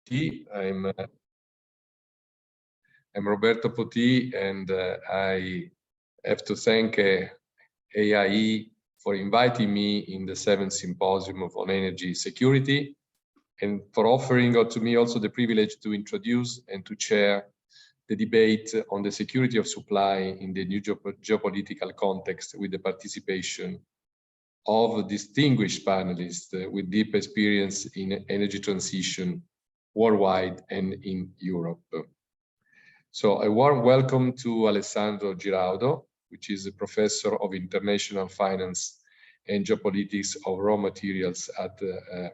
Poti. I'm Roberto Poti, and I have to thank AIE for inviting me in the 7th Symposium on Energy Security, and for offering to me also the privilege to introduce and to chair the debate on the security of supply in the new geopolitical context, with the participation of distinguished panelists with deep experience in energy transition worldwide and in Europe. So a warm welcome to Alessandro Giraudo, which is a professor of international finance and geopolitics of raw materials at the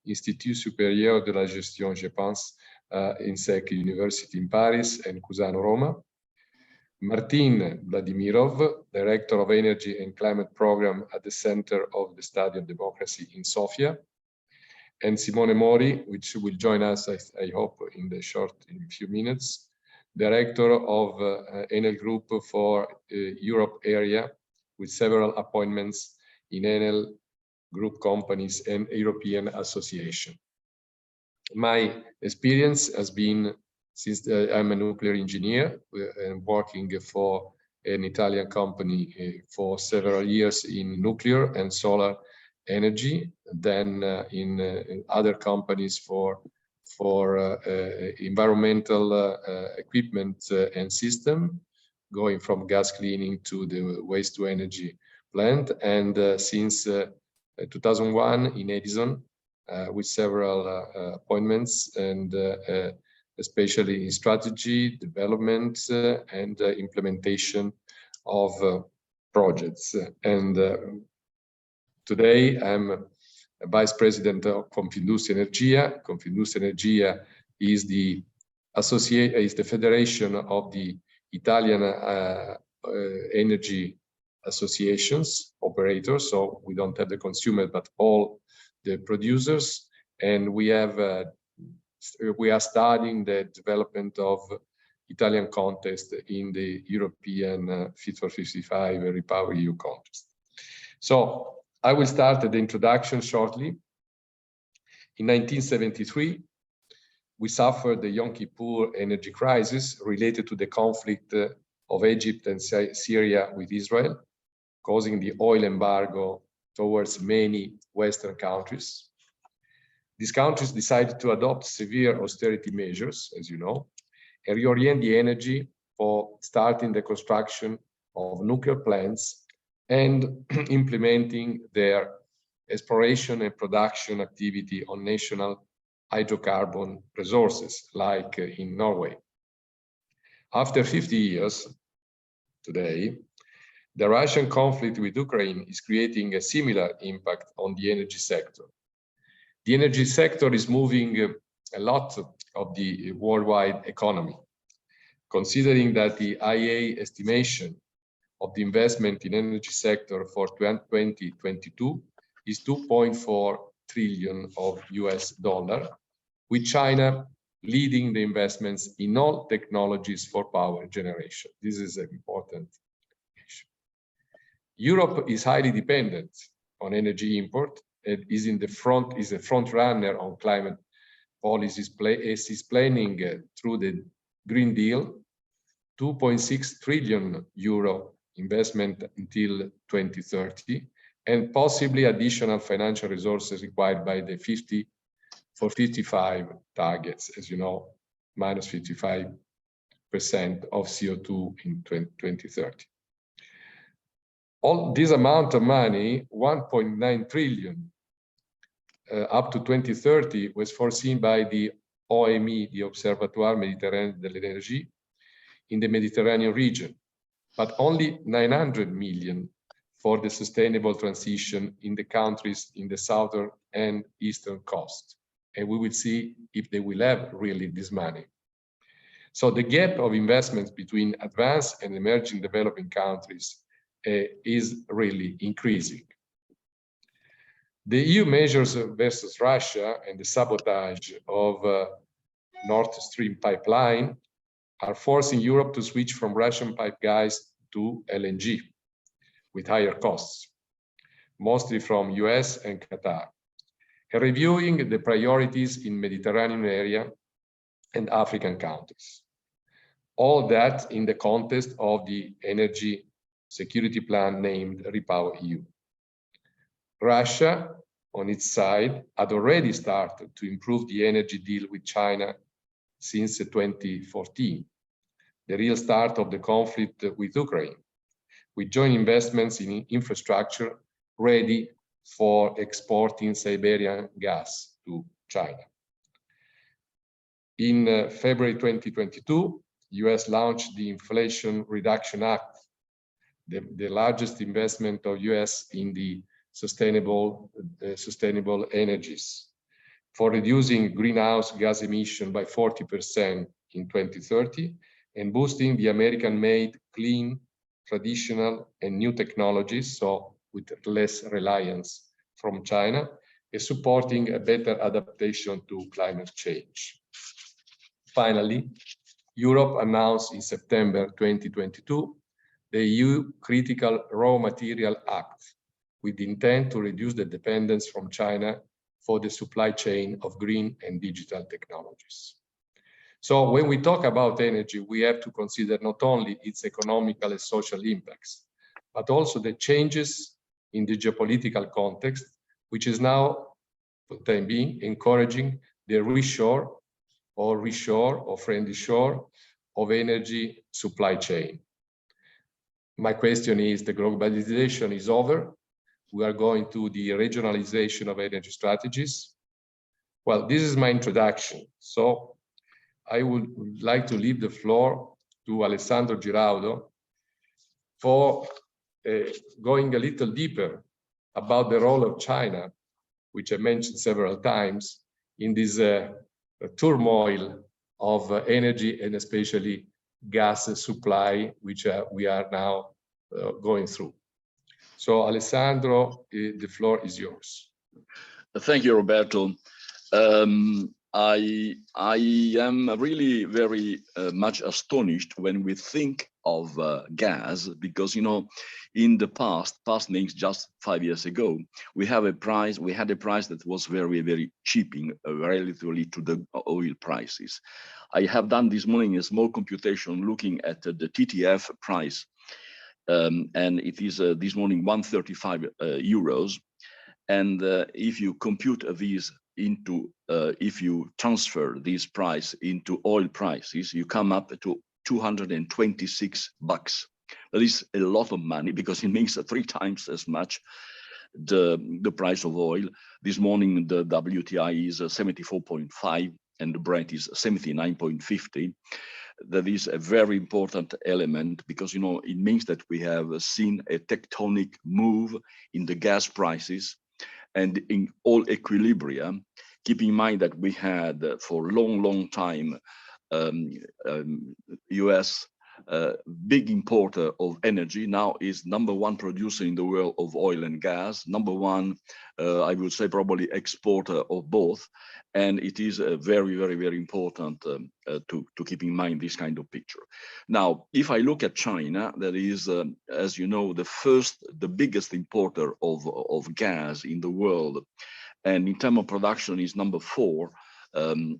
Institut Supérieur de la Gestion, je pense, INSEC University in Paris and Cusano, Roma. Martin Vladimirov, Director of Energy and Climate Program at the Center of the Study of Democracy in Sofia. And Simone Mori, which will join us, I hope, in a few minutes, Director of Enel Group for Europe area, with several appointments in Enel Group companies and European Association. My experience has been, since I'm a nuclear engineer and working for an Italian company for several years in nuclear and solar energy, then in other companies for environmental equipment and system, going from gas cleaning to the waste to energy plant, and since 2001 in Edison, with several appointments, and especially in strategy, development, and implementation of projects. And today I'm a Vice President of Confindustria Energia. Confindustria Energia is the federation of the Italian energy associations, operators. So we don't have the consumer, but all the producers. And we are studying the development of Italian context in the European Fit for 55 REPowerEU context. So I will start the introduction shortly. In 1973, we suffered the Yom Kippur energy crisis related to the conflict of Egypt and Syria with Israel, causing the oil embargo towards many Western countries. These countries decided to adopt severe austerity measures, as you know, and reorient the energy for starting the construction of nuclear plants and implementing their exploration and production activity on national hydrocarbon resources, like in Norway. After 50 years, today, the Russian conflict with Ukraine is creating a similar impact on the energy sector. The energy sector is moving a lot of the worldwide economy, considering that the IEA estimation of the investment in energy sector for 2022 is $2.4 trillion of US dollar, with China leading the investments in all technologies for power generation. This is an important issue. Europe is highly dependent on energy import and is a front runner on climate policies. Is planning through the Green Deal 2.6 trillion euro investment until 2030, and possibly additional financial resources required by the 50 for 55 targets, as you know, minus 55% of CO2 in 2030. All this amount of money, 1.9 trillion up to 2030, was foreseen by the OME, the Observatoire Méditerranée de l'Energie, in the Mediterranean region, but only 900 million for the sustainable transition in the countries in the southern and eastern coast. And we will see if they will have really this money. So the gap of investments between advanced and emerging developing countries is really increasing. The EU measures versus Russia and the sabotage of Nord Stream pipeline are forcing Europe to switch from Russian pipe gas to LNG with higher costs, mostly from US and Qatar. and reviewing the priorities in Mediterranean area and African countries. All that in the context of the energy security plan named REPowerEU. Russia, on its side, had already started to improve the energy deal with China since 2014, the real start of the conflict with Ukraine, with joint investments in infrastructure ready for exporting Siberian gas to China. In February 2022, US launched the Inflation Reduction Act, the largest investment of US in the sustainable energies, for reducing greenhouse gas emission by 40% in 2030 and boosting the American-made clean, traditional and new technologies, so with less reliance from China, and supporting a better adaptation to climate change. Finally, Europe announced in September 2022 the EU Critical Raw Material Act, with the intent to reduce the dependence from China for the supply chain of green and digital technologies. So when we talk about energy, we have to consider not only its economical and social impacts, but also the changes in the geopolitical context, which is now, for the time being, encouraging the reshore or friendly shore of energy supply chain. My question is, the globalization is over. We are going to the regionalization of energy strategies. Well, this is my introduction. So I would like to leave the floor to Alessandro Giraudo for going a little deeper about the role of China, which I mentioned several times, in this turmoil of energy and especially gas supply, which we are now going through. So Alessandro, the floor is yours. Thank you, Roberto. I am really very much astonished when we think of gas, because, you know, in the past means just 5 years ago, we had a price that was very, very cheap relatively to the oil prices. I have done this morning a small computation looking at the TTF price, and it is this morning 135 euros. And if you compute these into, if you transfer this price into oil prices, you come up to $226. That is a lot of money, because it makes 3 times as much the price of oil. This morning, the WTI is 74.5 and the Brent is 79.50. That is a very important element, because, you know, it means that we have seen a tectonic move in the gas prices and in all equilibria. Keep in mind that we had for a long time US big importer of energy, now is #1 producer in the world of oil and gas, #1 I would say probably exporter of both, and it is very important to keep in mind this kind of picture. Now, if I look at China, that is, as you know, the biggest importer of gas in the world, and in terms of production is #4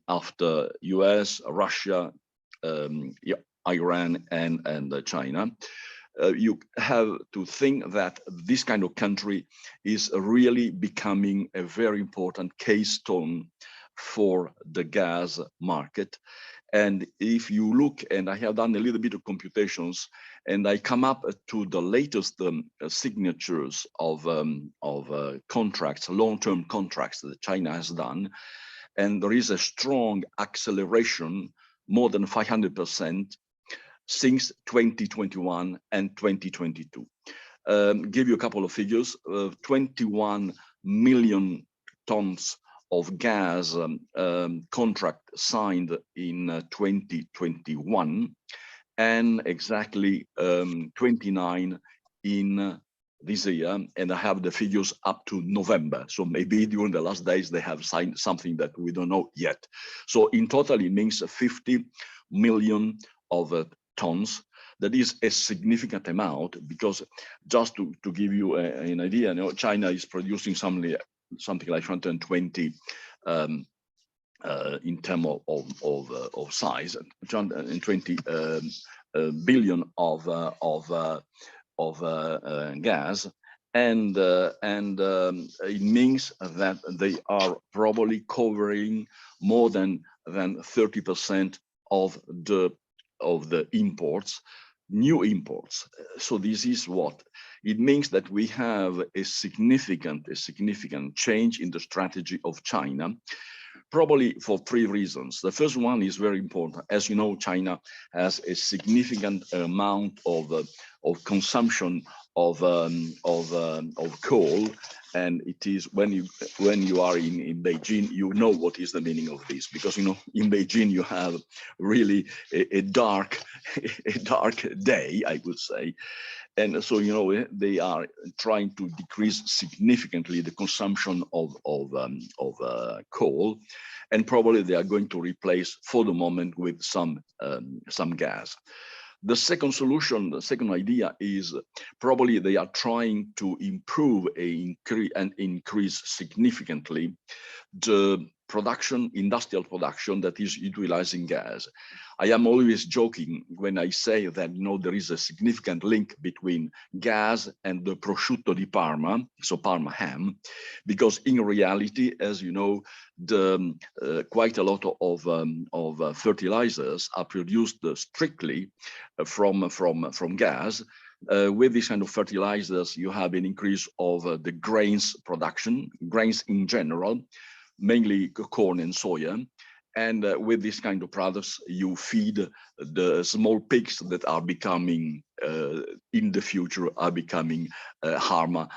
after US, Russia, Iran and China. You have to think that this kind of country is really becoming a very important keystone for the gas market. And if you look, and I have done a little bit of computations, and I come up to the latest signatures of contracts, long-term contracts that China has done, and there is a strong acceleration, more than 500%, since 2021 and 2022. Give you a couple of figures. 21 million tons of gas contract signed in 2021, and exactly 29 in this year, and I have the figures up to November. So maybe during the last days they have signed something that we don't know yet. So in total it means 50 million of tons. That is a significant amount, because just to give you an idea, you know, China is producing something something like 120 in terms of size, 120 billion of gas, and it means that they are probably covering more than 30% of the imports, new imports. So this is what it means, that we have a significant change in the strategy of China, probably for 3 reasons. The first one is very important. As you know, China has a significant amount of consumption of coal, and it is when you are in Beijing, you know what is the meaning of this, because you know in Beijing you have really a dark day, I would say. And so, you know, they are trying to decrease significantly the consumption of coal, and probably they are going to replace for the moment with some gas. The second solution, the second idea is probably they are trying to improve and increase significantly the production, industrial production that is utilizing gas. I am always joking when I say that, you know, there is a significant link between gas and the prosciutto di Parma, so Parma ham, because in reality, as you know, quite a lot of fertilizers are produced strictly from gas. With this kind of fertilizers, you have an increase of the grains production, grains in general, mainly corn and soya. And with this kind of products, you feed the small pigs that are becoming, in the future, are becoming Parma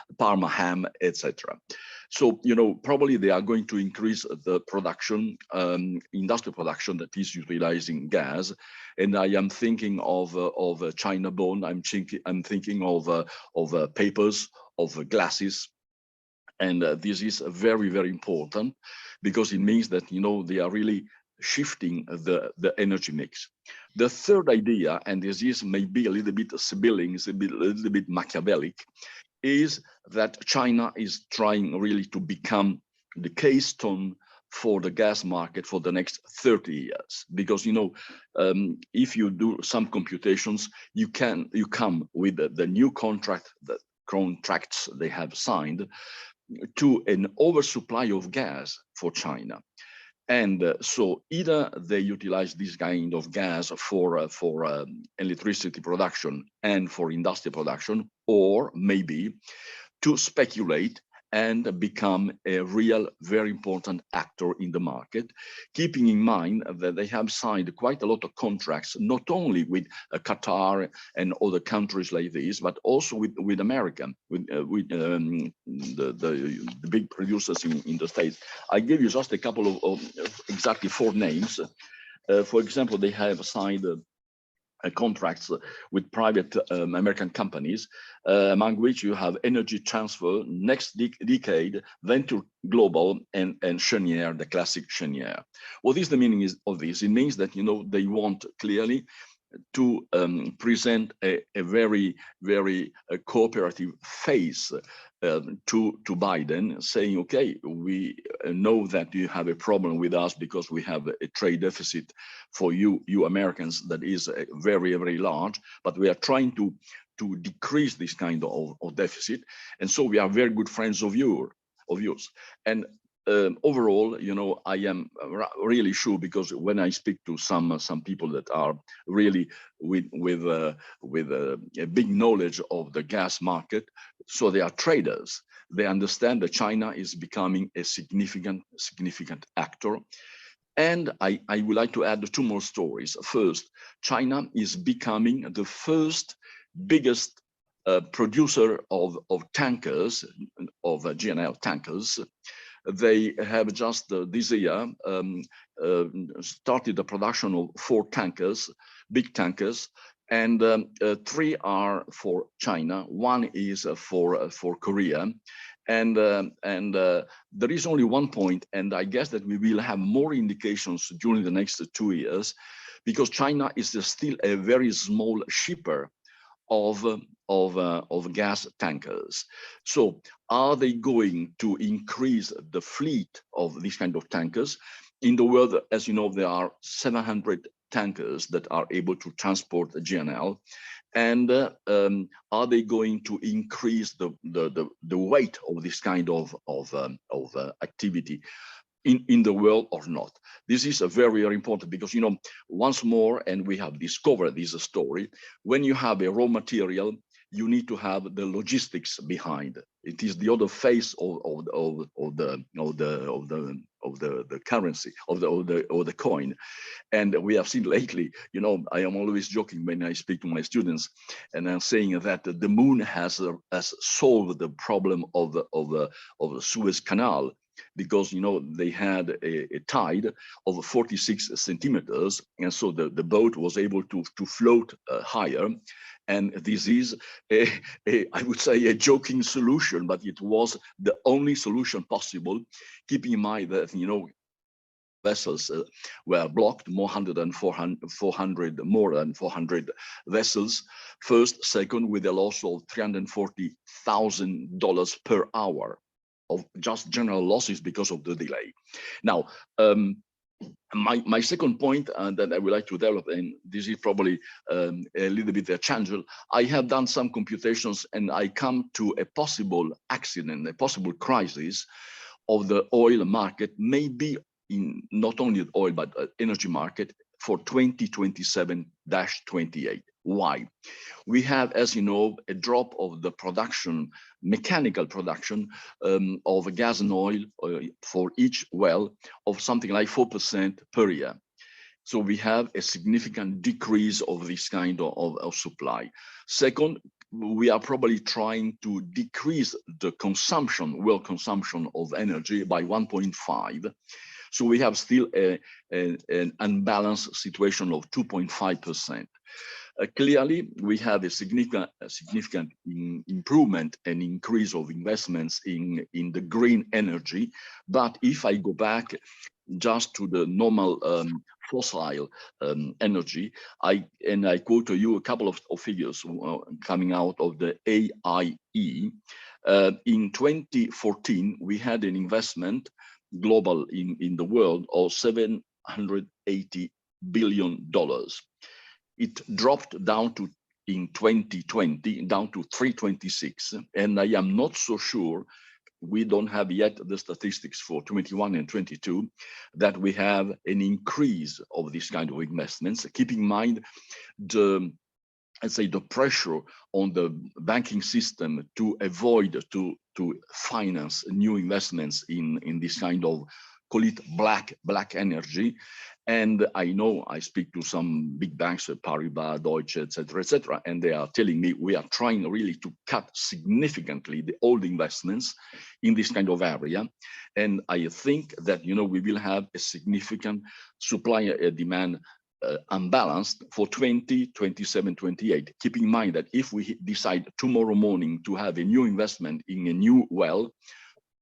ham, etc. So, you know, probably they are going to increase the production, industrial production that is utilizing gas. And I am thinking of China bone. I'm thinking of papers, of glasses. And this is very, very important, because it means that, you know, they are really shifting the energy mix. The third idea, and this is maybe a little bit Sibylline, a little bit Machiavellic, is that China is trying really to become the keystone for the gas market for the next 30 years. Because, you know, if you do some computations, you come with the new contracts they have signed to an oversupply of gas for China. And so either they utilize this kind of gas for electricity production and for industrial production, or maybe to speculate and become a real, very important actor in the market, keeping in mind that they have signed quite a lot of contracts, not only with Qatar and other countries like this, but also with America, with the big producers in the States. I give you just a couple of exactly 4 names. For example, they have signed contracts with private American companies, among which you have Energy Transfer, Next Decade, Venture Global, and Cheniere, the classic Cheniere. What is the meaning of this? It means that, you know, they want clearly to present a very, very cooperative face to Biden, saying, okay, we know that you have a problem with us because we have a trade deficit for you Americans that is very, very large, but we are trying to decrease this kind of deficit. And so we are very good friends of yours. And overall, you know, I am really sure, because when I speak to some people that are really with a big knowledge of the gas market, so they are traders, they understand that China is becoming a significant actor. And I would like to add 2 more stories. First, China is becoming the first biggest producer of tankers, of GNL tankers. They have just this year started the production of 4 tankers, big tankers, and 3 are for China. 1 is for Korea, and there is only 1 point, and I guess that we will have more indications during the next 2 years, because China is still a very small shipper of gas tankers. So are they going to increase the fleet of these kind of tankers? In the world, as you know, there are 700 tankers that are able to transport GNL. And are they going to increase the weight of this kind of activity in the world or not? This is a very, very important, because, you know, once more, and we have discovered this story, when you have a raw material, you need to have the logistics behind. It is the other face of the currency, of the coin. And we have seen lately, you know, I am always joking when I speak to my students, and I'm saying that the moon has solved the problem of the Suez Canal, because, you know, they had a tide of 46 centimeters, and so the boat was able to float higher. And this is I would say a joking solution, but it was the only solution possible, keeping in mind that, you know, vessels were blocked, more than 400 vessels, first, second, with a loss of $340,000 per hour of just general losses because of the delay. Now, my second point that I would like to develop, and this is probably a little bit a challenge, I have done some computations and I come to a possible accident, a possible crisis of the oil market, maybe in not only the oil, but energy market for 2027-28. Why? We have, as you know, a drop of the production, mechanical production of gas and oil for each well of something like 4% per year. So we have a significant decrease of this kind of supply. Second, we are probably trying to decrease the consumption, world consumption of energy by 1.5. So we have still an unbalanced situation of 2.5%. Clearly, we have a significant improvement and increase of investments in the green energy. But if I go back just to the normal fossil energy, I quote to you a couple of figures coming out of the AIE. In 2014, we had an investment global in the world of $780 billion. It dropped down to, in 2020, down to 326. And I am not so sure, we don't have yet the statistics for 21 and 22, that we have an increase of this kind of investments. Keep in mind the, let's say, the pressure on the banking system to avoid to finance new investments in this kind of, call it black energy. And I know I speak to some big banks, Paribas, Deutsche, etc., and they are telling me we are trying really to cut significantly all the investments in this kind of area. And I think that, you know, we will have a significant supply demand unbalanced for 2027, 28. Keep in mind that if we decide tomorrow morning to have a new investment in a new well,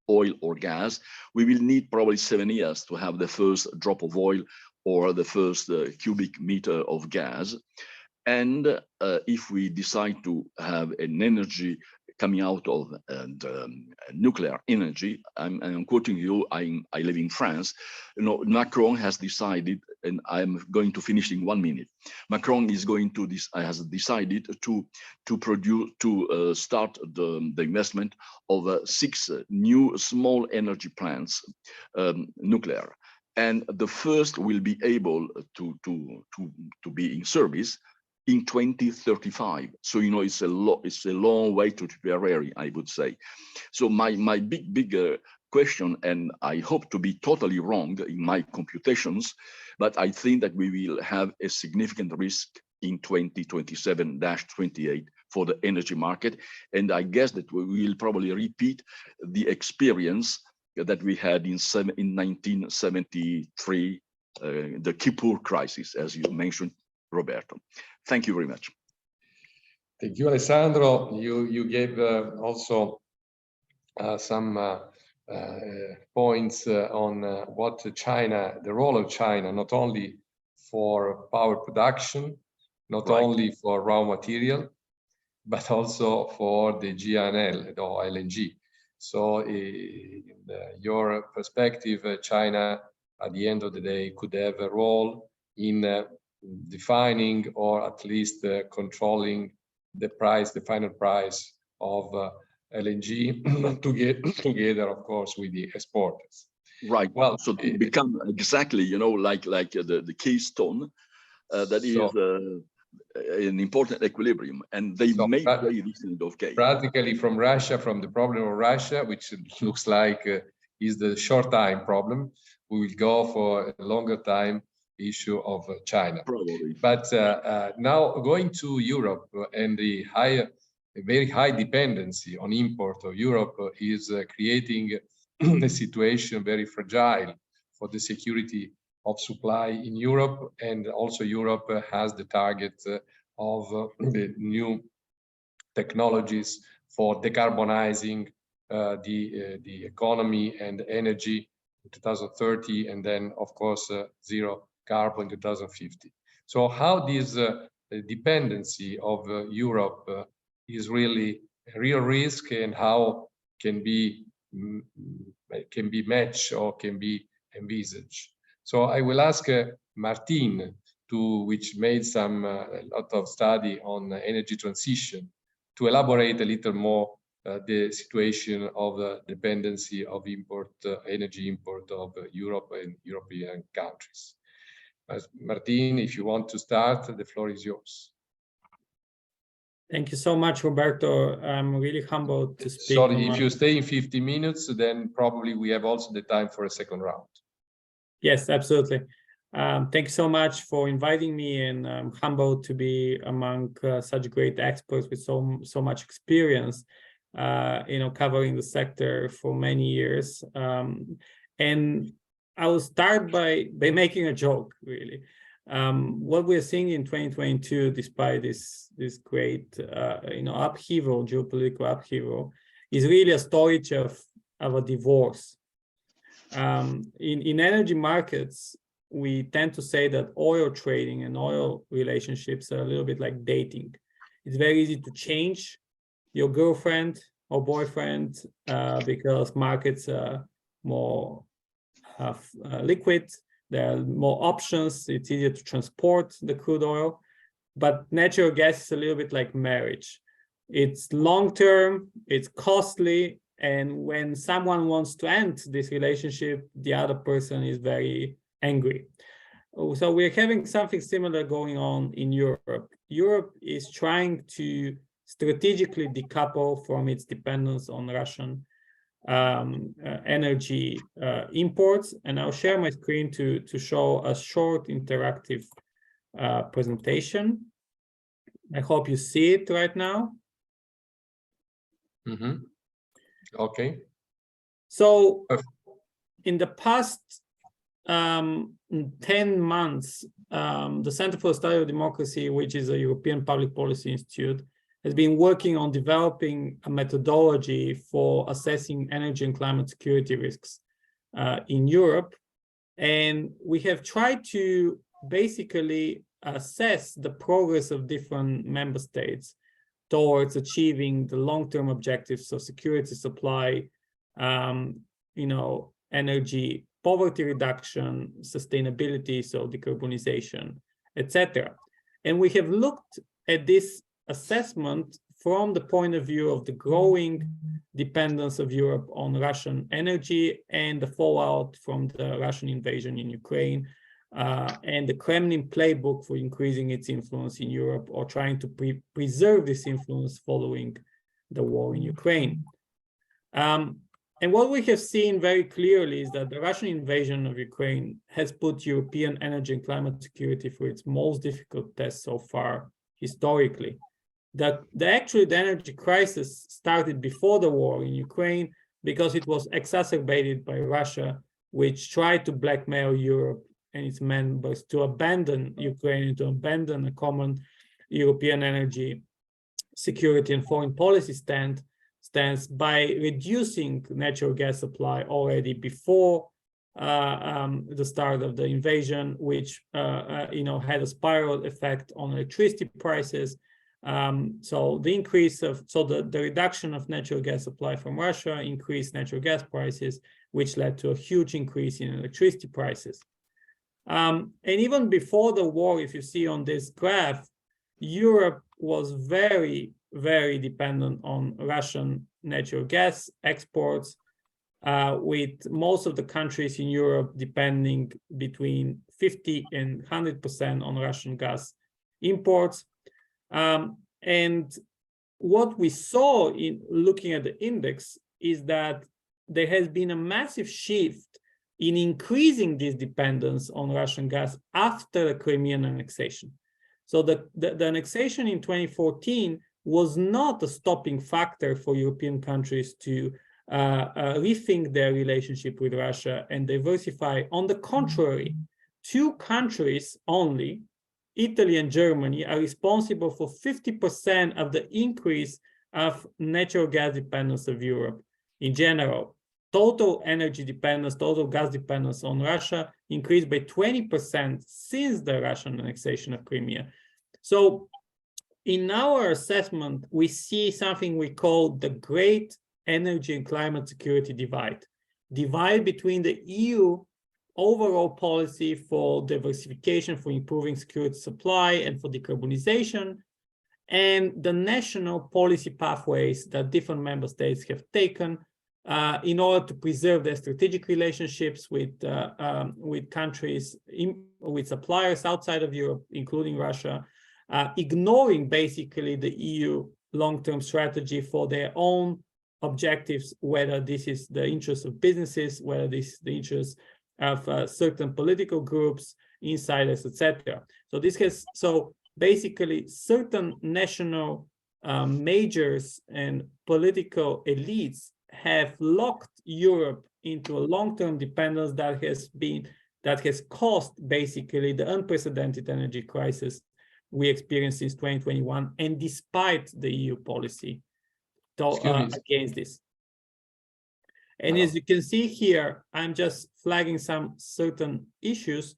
oil or gas, we will need probably 7 years to have the first drop of oil or the first cubic meter of gas. And if we decide to have an energy coming out of nuclear energy, I'm quoting you, I live in France, you know, Macron has decided, and I'm going to finish in 1 minute. Macron is going to has decided to start the investment of 6 new small energy plants, nuclear, and the first will be able to be in service in 2035. So, you know, it's a long way to Tipperary, I would say. So my big question, and I hope to be totally wrong in my computations, but I think that we will have a significant risk in 2027-28 for the energy market. And I guess that we will probably repeat the experience that we had in 1973, the Kippur crisis, as you mentioned, Roberto. Thank you very much. Thank you, Alessandro. You gave also some points on what China, the role of China, not only for power production, not only for raw material, but also for the GNL or LNG. So in your perspective, China, at the end of the day, could have a role in defining or at least controlling the price, the final price of LNG together, of course, with the exporters. Right. Well, so to become exactly, you know, like the keystone, that is an important equilibrium, and they made very recent of case. Practically from Russia, from the problem of Russia, which looks like is the short time problem, we will go for a longer time issue of China. Probably. But now going to Europe and the very high dependency on import of Europe is creating a situation very fragile for the security of supply in Europe, and also Europe has the target of the new technologies for decarbonizing the economy and energy in 2030, and then of course zero carbon in 2050. So how this dependency of Europe is really a real risk, and how can be matched or can be envisaged. So I will ask Martin, which made a lot of study on energy transition, to elaborate a little more the situation of the dependency of energy import of Europe and European countries. Martin, if you want to start, the floor is yours. Thank you so much, Roberto. I'm really humbled to speak. Sorry, if you stay in 50 minutes, then probably we have also the time for a second round. Yes, absolutely. Thank you so much for inviting me, and I'm humbled to be among such great experts with so much experience, covering the sector for many years. And I will start by making a joke, really. What we're seeing in 2022, despite this great, upheaval, geopolitical upheaval, is really a story of a divorce. In energy markets, we tend to say that oil trading and oil relationships are a little bit like dating. It's very easy to change your girlfriend or boyfriend because markets are more liquid. There are more options. It's easier to transport the crude oil. But natural gas is a little bit like marriage. It's long-term, it's costly, and when someone wants to end this relationship, the other person is very angry. So we're having something similar going on in Europe. Europe is trying to strategically decouple from its dependence on Russian energy imports, and I'll share my screen to show a short interactive presentation. I hope you see it right now. Mm-hmm. Okay. So in the past 10 months, the Center for the Study of Democracy, which is a European Public Policy Institute, has been working on developing a methodology for assessing energy and climate security risks in Europe. And we have tried to basically assess the progress of different member states towards achieving the long-term objectives of security supply, energy poverty reduction, sustainability, so decarbonization, etc. And we have looked at this assessment from the point of view of the growing dependence of Europe on Russian energy and the fallout from the Russian invasion in Ukraine, and the Kremlin playbook for increasing its influence in Europe or trying to preserve this influence following the war in Ukraine. And what we have seen very clearly is that the Russian invasion of Ukraine has put European energy and climate security through its most difficult test so far historically. Actually, the energy crisis started before the war in Ukraine because it was exacerbated by Russia, which tried to blackmail Europe and its members to abandon Ukraine, to abandon a common European energy security and foreign policy stance by reducing natural gas supply already before the start of the invasion, which had a spiral effect on electricity prices, So the increase of, the reduction of natural gas supply from Russia increased natural gas prices, which led to a huge increase in electricity prices. And even before the war, if you see on this graph, Europe was very, very dependent on Russian natural gas exports, with most of the countries in Europe depending between 50 and 100% on Russian gas imports. And what we saw in looking at the index is that there has been a massive shift in increasing this dependence on Russian gas after the Crimean annexation. So the annexation in 2014 was not a stopping factor for European countries to rethink their relationship with Russia and diversify. On the contrary, two countries only, Italy and Germany, are responsible for 50% of the increase of natural gas dependence of Europe in general. Total energy dependence, total gas dependence on Russia increased by 20% since the Russian annexation of Crimea. So in our assessment, we see something we call the Great Energy and Climate Security Divide between the EU overall policy for diversification, for improving security supply and for decarbonization, and the national policy pathways that different member states have taken in order to preserve their strategic relationships with countries, with suppliers outside of Europe, including Russia, ignoring basically the EU long-term strategy for their own objectives, whether this is the interest of businesses, whether this is the interest of certain political groups, insiders, etc. So basically certain national majors and political elites have locked Europe into a long-term dependence that has caused basically the unprecedented energy crisis we experienced since 2021, and despite the EU policy against this. And as you can see here, I'm just flagging some certain issues.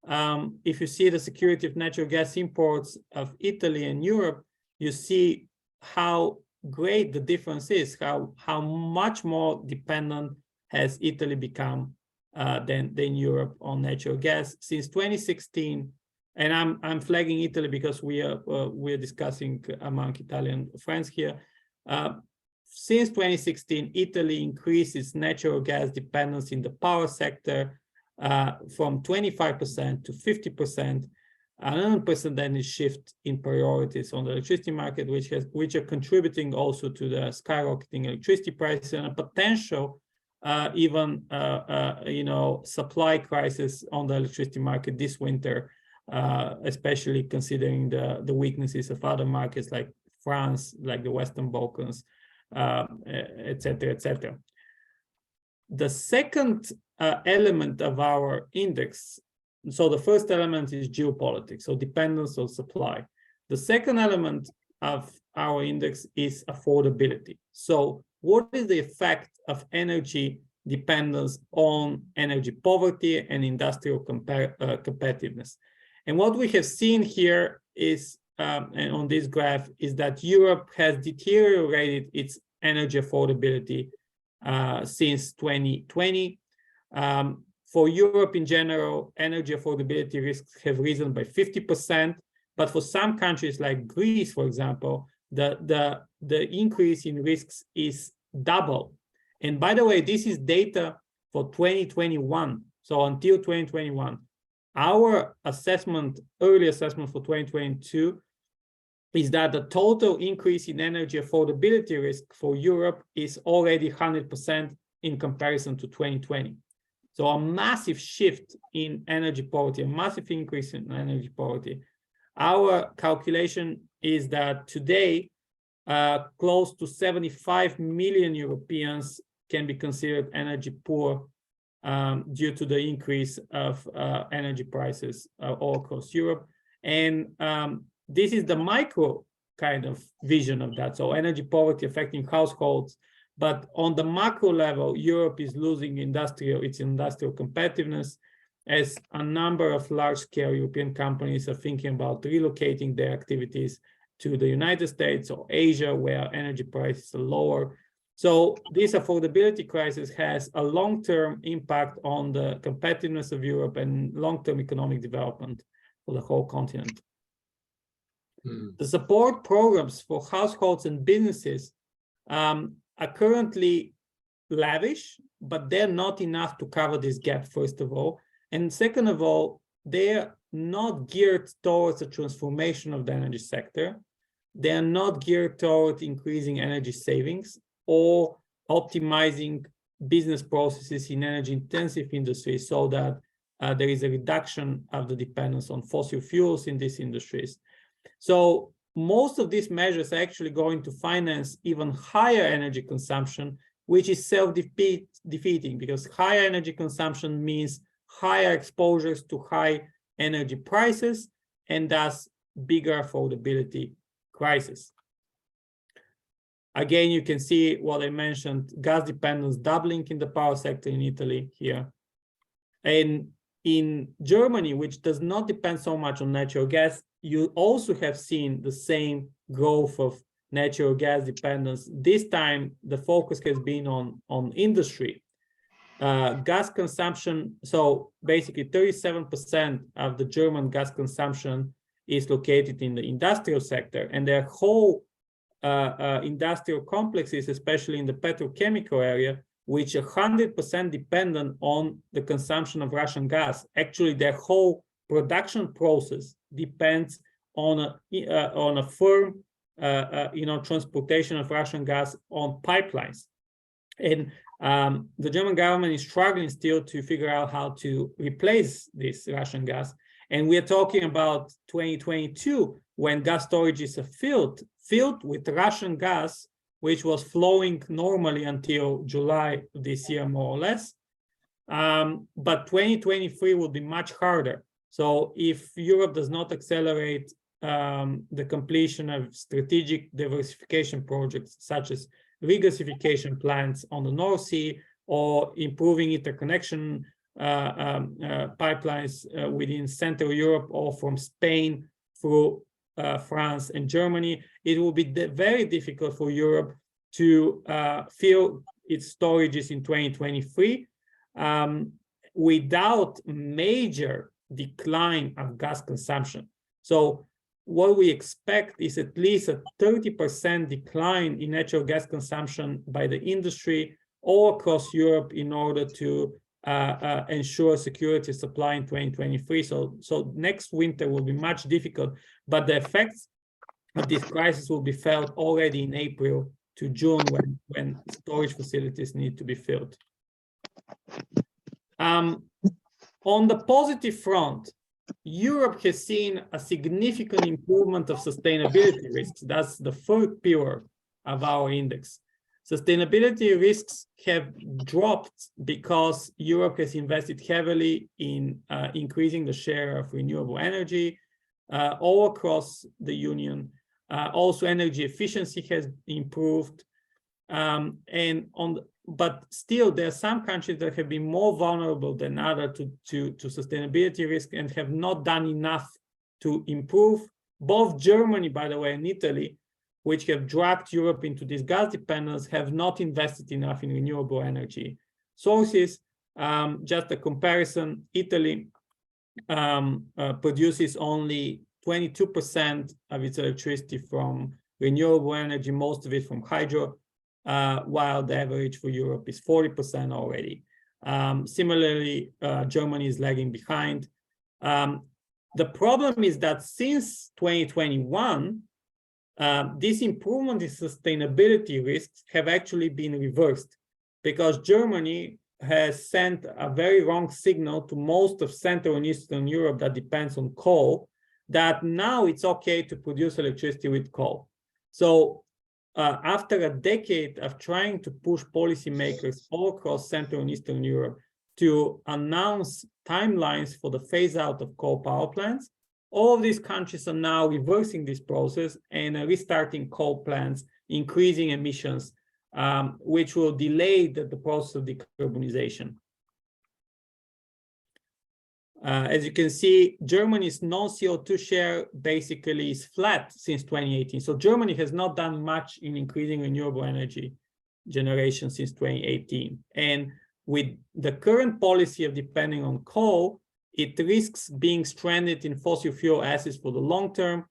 If you see the security of natural gas imports of Italy and Europe, you see how great the difference is, how much more dependent has Italy become than Europe on natural gas since 2016. And I'm flagging Italy because we're discussing among Italian friends here. Since 2016, Italy increased its natural gas dependence in the power sector from 25% to 50%, an unprecedented shift in priorities on the electricity market, which are contributing also to the skyrocketing electricity prices and a potential supply crisis on the electricity market this winter, especially considering the weaknesses of other markets like France, like the Western Balkans, etc., etc. The second element of our index, so the first element is geopolitics, so dependence on supply. The second element of our index is affordability. So what is the effect of energy dependence on energy poverty and industrial competitiveness? And what we have seen here is, and on this graph, is that Europe has deteriorated its energy affordability since 2020. For Europe in general, energy affordability risks have risen by 50%, but for some countries like Greece, for example, the increase in risks is double. And by the way, this is data for 2021, so until 2021. Our assessment, early assessment for 2022, is that the total increase in energy affordability risk for Europe is already 100% in comparison to 2020. So a massive shift in energy poverty, a massive increase in energy poverty. Our calculation is that today, close to 75 million Europeans can be considered energy poor due to the increase of energy prices all across Europe. And this is the micro kind of vision of that. So energy poverty affecting households. But on the macro level, Europe is losing its industrial competitiveness as a number of large-scale European companies are thinking about relocating their activities to the United States or Asia, where energy prices are lower. So this affordability crisis has a long-term impact on the competitiveness of Europe and long-term economic development for the whole continent. The support programs for households and businesses are currently lavish, but they're not enough to cover this gap, first of all. And second of all, they're not geared towards a transformation of the energy sector. They're not geared toward increasing energy savings or optimizing business processes in energy-intensive industries so that there is a reduction of the dependence on fossil fuels in these industries. So most of these measures are actually going to finance even higher energy consumption, which is self-defeating, because higher energy consumption means higher exposures to high energy prices and thus bigger affordability crisis. Again, you can see what I mentioned, gas dependence doubling in the power sector in Italy here. And in Germany, which does not depend so much on natural gas, you also have seen the same growth of natural gas dependence. This time, the focus has been on industry. Gas consumption, so basically 37% of the German gas consumption is located in the industrial sector, and their whole industrial complexes, especially in the petrochemical area, which are 100% dependent on the consumption of Russian gas. Actually, their whole production process depends on a firm, transportation of Russian gas on pipelines. And the German government is struggling still to figure out how to replace this Russian gas. And we are talking about 2022, when gas storages are filled with Russian gas, which was flowing normally until July this year, more or less. But 2023 will be much harder. So if Europe does not accelerate the completion of strategic diversification projects, such as regasification plants on the North Sea or improving interconnection pipelines within Central Europe or from Spain through France and Germany, it will be very difficult for Europe to fill its storages in 2023 without major decline of gas consumption. So what we expect is at least a 30% decline in natural gas consumption by the industry all across Europe in order to ensure security of supply in 2023. So next winter will be much difficult, but the effects of this crisis will be felt already in April to June when storage facilities need to be filled. On the positive front, Europe has seen a significant improvement of sustainability risks. That's the third pillar of our index. Sustainability risks have dropped because Europe has invested heavily in increasing the share of renewable energy all across the Union. Also, energy efficiency has improved. But still, there are some countries that have been more vulnerable than others to sustainability risk and have not done enough to improve. Both Germany, by the way, and Italy, which have dragged Europe into this gas dependence, have not invested enough in renewable energy sources. Just a comparison, Italy produces only 22% of its electricity from renewable energy, most of it from hydro, while the average for Europe is 40% already. Similarly, Germany is lagging behind. The problem is that since 2021, this improvement in sustainability risks have actually been reversed, because Germany has sent a very wrong signal to most of Central and Eastern Europe that depends on coal, that now it's okay to produce electricity with coal. So after a decade of trying to push policymakers all across Central and Eastern Europe to announce timelines for the phase out of coal power plants, all of these countries are now reversing this process and restarting coal plants, increasing emissions, which will delay the process of decarbonization. As you can see, Germany's non-CO2 share basically is flat since 2018. So Germany has not done much in increasing renewable energy generation since 2018. And with the current policy of depending on coal, it risks being stranded in fossil fuel assets for the long term.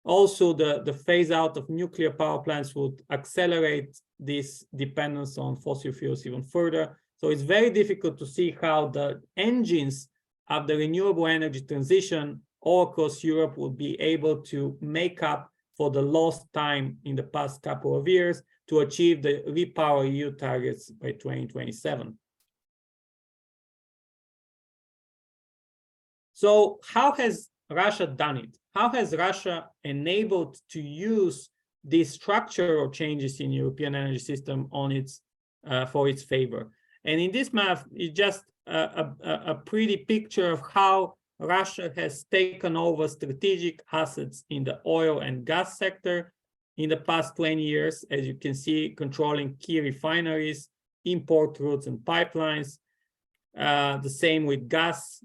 Also, the phase out of nuclear power plants would accelerate this dependence on fossil fuels even further. So it's very difficult to see how the engines of the renewable energy transition all across Europe will be able to make up for the lost time in the past couple of years to achieve the REPowerEU targets by 2027. So how has Russia done it? How has Russia enabled to use these structural changes in European energy system on its for its favor? And in this map, it's just a pretty picture of how Russia has taken over strategic assets in the oil and gas sector in the past 20 years, as you can see, controlling key refineries, import routes and pipelines. The same with gas.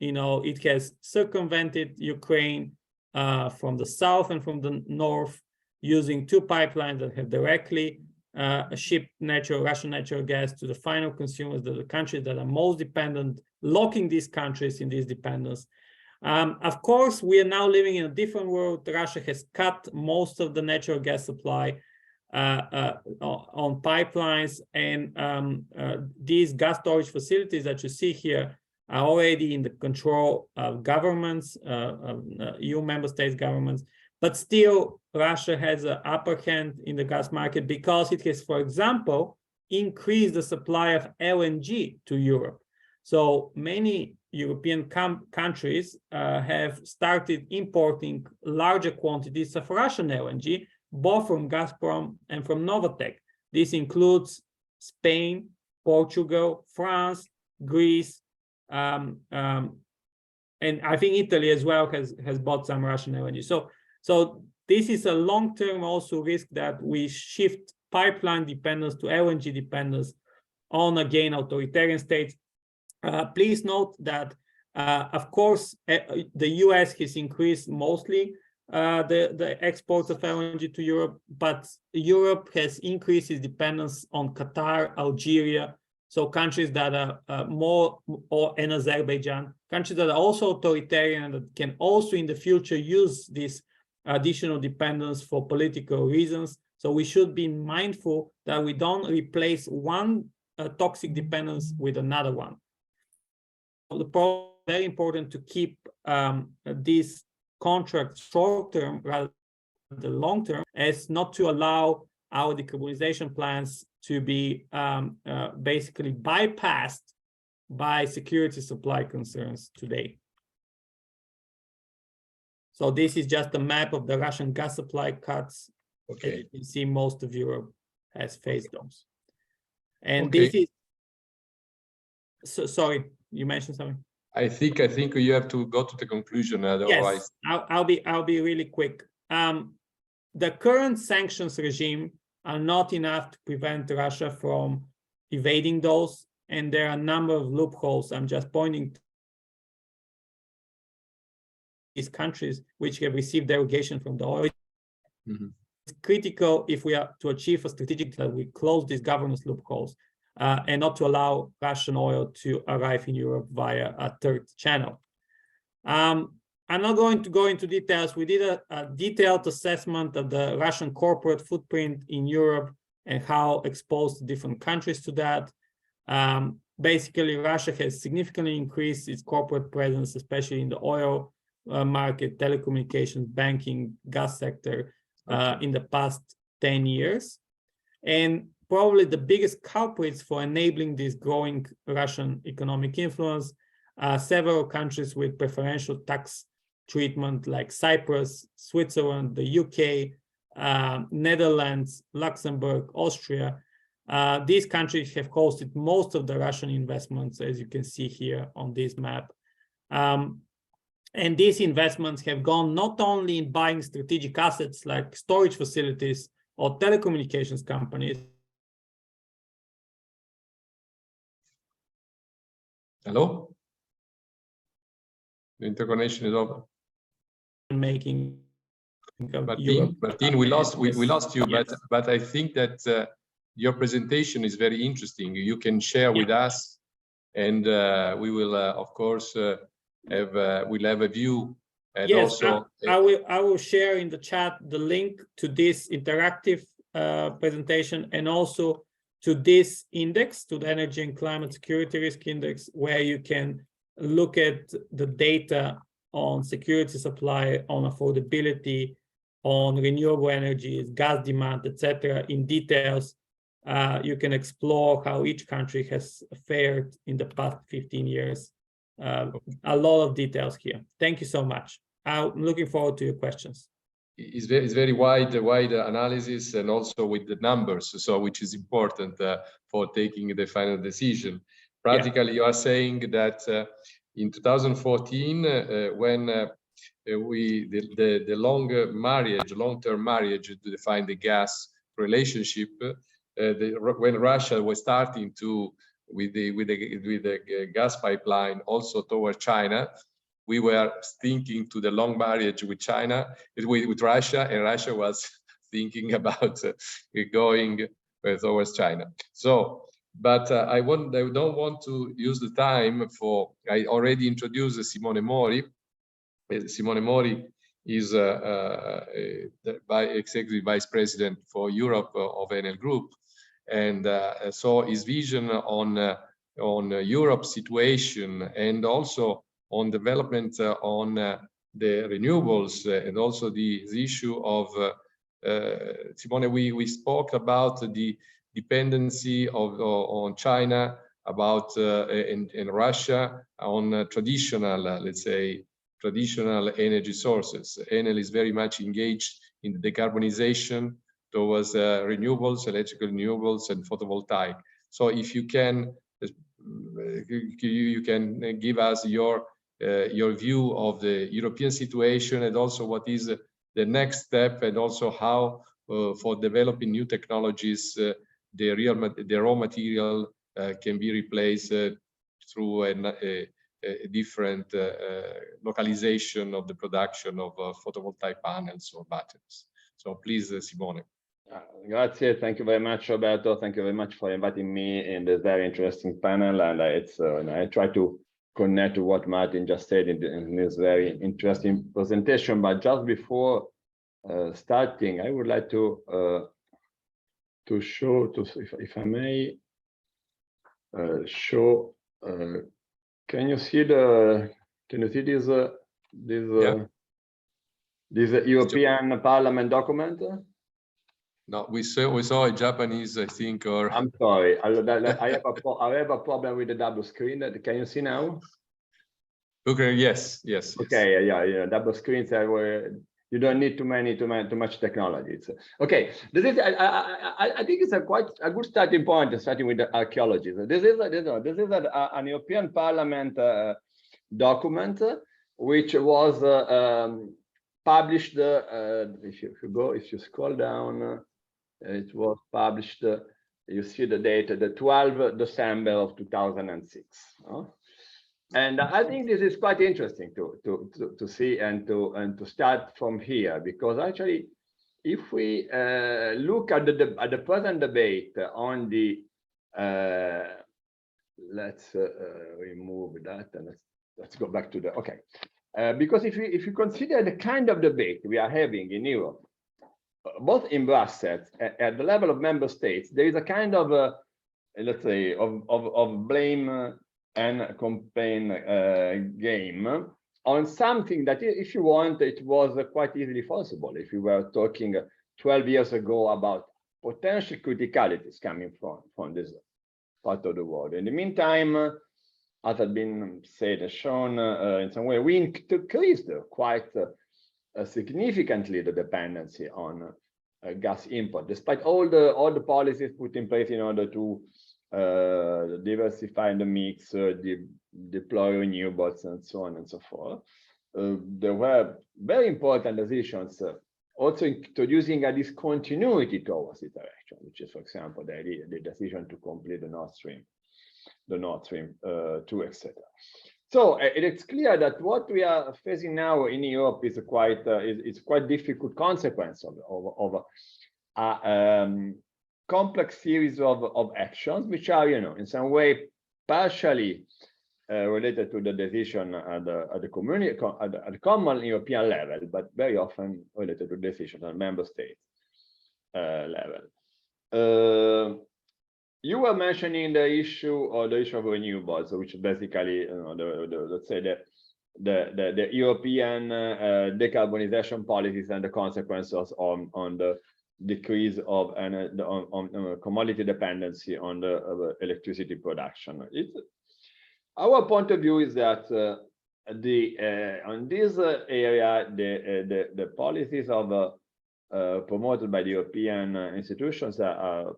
You know, it has circumvented Ukraine from the south and from the north using two pipelines that have directly shipped Russian natural gas to the final consumers, the countries that are most dependent, locking these countries in this dependence. Of course, we are now living in a different world. Russia has cut most of the natural gas supply on pipelines, and these gas storage facilities that you see here are already in the control of governments, EU member states governments, but still Russia has an upper hand in the gas market because it has, for example, increased the supply of LNG to Europe. So many European countries have started importing larger quantities of Russian LNG, both from Gazprom and from Novatek. This includes Spain, Portugal, France, Greece, and I think Italy as well has bought some Russian LNG. So this is a long-term also risk that we shift pipeline dependence to LNG dependence on, again, authoritarian states. Please note that, of course, the US has increased mostly the exports of LNG to Europe, but Europe has increased its dependence on Qatar, Algeria, so countries that are more, and Azerbaijan, countries that are also authoritarian, that can also in the future use this additional dependence for political reasons. So we should be mindful that we don't replace one toxic dependence with another one. The problem is very important to keep these contracts short-term rather than the long-term, as not to allow our decarbonization plans to be basically bypassed by security supply concerns today. So this is just a map of the Russian gas supply cuts. Okay. As you can see, most of Europe has faced those. And this is, so, sorry, you mentioned something? I think you have to go to the conclusion, otherwise. Yes, I'll be really quick. The current sanctions regime are not enough to prevent Russia from evading those, and there are a number of loopholes. I'm just pointing to these countries which have received derogation from the oil. Mm-hmm. It's critical if we are to achieve a strategic that we close these governance loopholes and not to allow Russian oil to arrive in Europe via a third channel. I'm not going to go into details. We did a detailed assessment of the Russian corporate footprint in Europe and how exposed different countries to that. Basically, Russia has significantly increased its corporate presence, especially in the oil market, telecommunications, banking, gas sector in the past 10 years. And probably the biggest culprits for enabling this growing Russian economic influence are several countries with preferential tax treatment like Cyprus, Switzerland, the UK, Netherlands, Luxembourg, Austria. These countries have hosted most of the Russian investments, as you can see here on this map. And these investments have gone not only in buying strategic assets like storage facilities or telecommunications companies. Hello? The interconnection is over. Making Martin, we lost you, yes. but I think that your presentation is very interesting. You can share with us, and we will, of course, we'll have a view. And yes, also, I will share in the chat the link to this interactive presentation, and also to this index, to the Energy and Climate Security Risk Index, where you can look at the data on security supply, on affordability, on renewable energies, gas demand, etc. in details. You can explore how each country has fared in the past 15 years. A lot of details here. Thank you so much. I'm looking forward to your questions. It's very wide analysis, and also with the numbers, so which is important for taking the final decision. Practically, you are saying that in 2014, when the long-term marriage to define the gas relationship, when Russia was starting to with the gas pipeline also toward China, we were thinking to the long marriage with China, with Russia, and Russia was thinking about going towards China. So, but I don't want to use the time for. I already introduced Simone Mori. Simone Mori is Executive Vice President for Europe of Enel Group, and so his vision on Europe's situation, and also on development on the renewables, and also the issue of Simone, we spoke about the dependency on China, about in Russia on traditional, let's say, traditional energy sources. Enel is very much engaged in the decarbonization towards renewables, electrical renewables, and photovoltaic. So if you can give us your view of the European situation, and also what is the next step, and also how for developing new technologies the raw material can be replaced through a different localization of the production of photovoltaic panels or batteries. So please, Simone. Grazie, thank you very much, Roberto. Thank you very much for inviting me in this very interesting panel, and it's I try to connect to what Martin just said in this very interesting presentation. But just before starting, I would like to show, if I may, show. Can you see this European Parliament document? No, we saw a Japanese, I think, or I'm sorry, I have a problem with the double screen. Can you see now? Okay, yes. Okay, yeah, double screens are where you don't need too much technology. Okay, this is I think it's a good starting point, starting with the archaeology. This is an European Parliament document which was published. If you scroll down, it was published. You see the date, the 12th December of 2006. And I think this is quite interesting to see and to start from here, because actually, if we look at the present debate on the let's remove that and let's go back to the because if you consider the kind of debate we are having in Europe, both in Brussels at the level of member states, there is a kind of let's say of blame and campaign game on something that, if you want, it was quite easily possible if we were talking 12 years ago about potential criticalities coming from this part of the world. In the meantime, as had been said and shown, in some way, we increased quite significantly the dependency on gas import, despite all the policies put in place in order to diversify the mix, deploy renewables, and so on and so forth. There were very important decisions also introducing a discontinuity towards this direction, which is, for example, the decision to complete the Nord Stream 2, etc. So it's clear that what we are facing now in Europe is quite difficult consequence of a complex series of actions, which are, in some way partially related to the decision at the community, at the common European level, but very often related to decisions at member states level. You were mentioning the issue of renewables, which is basically, let's say the European decarbonization policies and the consequences on the decrease of on commodity dependency on the electricity production. Our point of view is that on this area, the policies of promoted by the European institutions are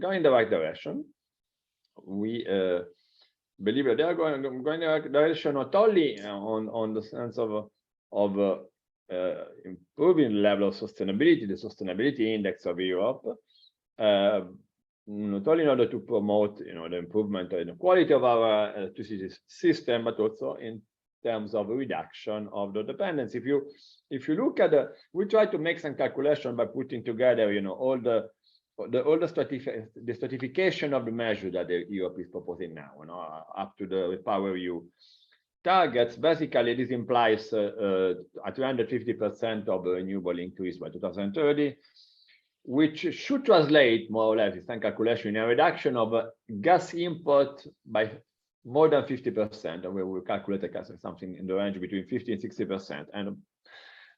going in the right direction. We believe that they are going in the right direction not only on the sense of improving the level of sustainability, the sustainability index of Europe, not only in order to promote, the improvement in the quality of our electricity system, but also in terms of reduction of the dependency. If you look at we try to make some calculation by putting together, all the stratification of the measure that the Europe is proposing now, up to the REPowerEU targets. Basically, this implies a 250% of renewable increase by 2030, which should translate more or less, in some calculation, in a reduction of gas import by more than 50%, and we will calculate something in the range between 50 and 60%, and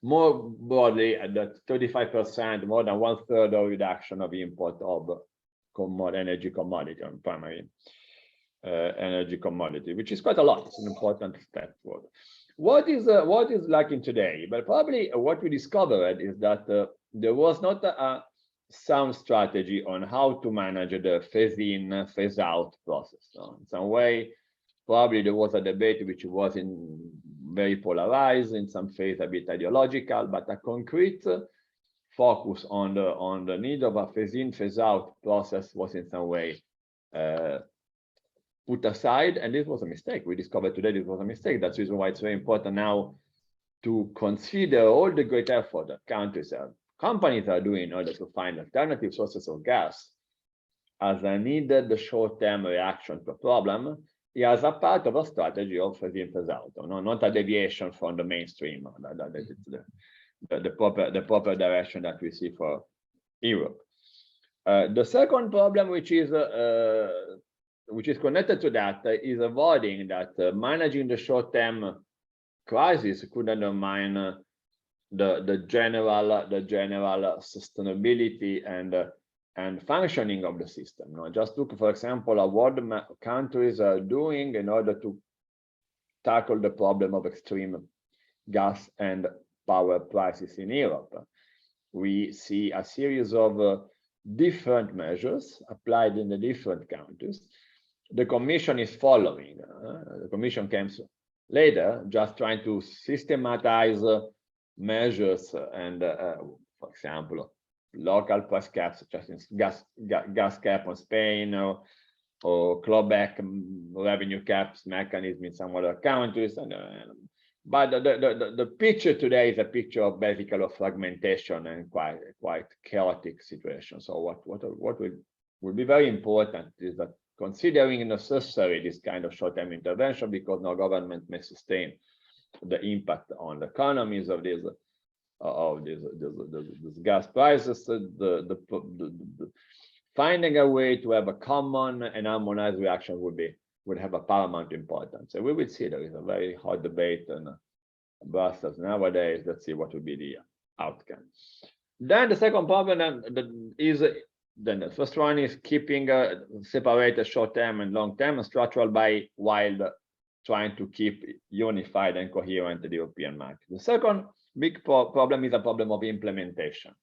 more broadly at that 35%, more than 1/3 of reduction of import of energy commodity, on primary energy commodity, which is quite a lot. It's an important step forward. What is lacking today? But probably what we discovered is that there was not a sound strategy on how to manage the phase-in, phase-out process. So in some way, probably there was a debate which was very polarized, in some phase a bit ideological, but a concrete focus on the need of a phase-in, phase-out process was in some way put aside, and this was a mistake. We discovered today this was a mistake. That's the reason why it's very important now to consider all the great effort that countries and companies are doing in order to find alternative sources of gas as a needed short-term reaction to a problem, as a part of a strategy of phase-in, phase-out, not a deviation from the mainstream. The proper direction that we see for Europe. The second problem, which is connected to that, is avoiding that managing the short-term crisis could undermine the general sustainability and functioning of the system. Just look, for example, at what countries are doing in order to tackle the problem of extreme gas and power prices in Europe. We see a series of different measures applied in the different countries. The Commission is following. The Commission comes later, just trying to systematize measures and, for example, local price caps, such as gas cap on Spain, or clawback revenue caps mechanism in some other countries. But the picture today is a picture of basically of fragmentation and quite chaotic situation. So what will be very important is that considering necessary this kind of short-term intervention, because no government may sustain the impact on the economies of these gas prices, finding a way to have a common and harmonized reaction would have a paramount importance. So we will see there is a very hot debate in Brussels nowadays. Let's see what will be the outcome. Then the second problem is, then the first one is keeping separated short-term and long-term and structural while trying to keep unified and coherent the European market. The second big problem is a problem of implementation,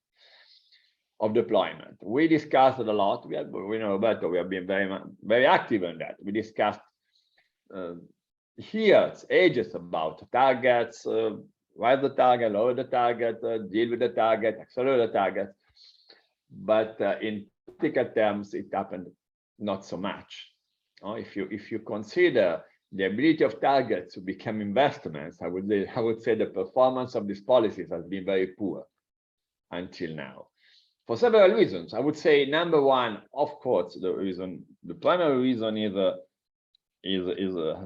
of deployment. We discussed it a lot. We know Roberto, we have been very active in that. We discussed years, ages about targets, raise the target, lower the target, deal with the target, accelerate the target. But in practical terms, it happened not so much. If you consider the ability of targets to become investments, I would say the performance of these policies has been very poor until now, for several reasons. I would say number one, of course, the primary reason has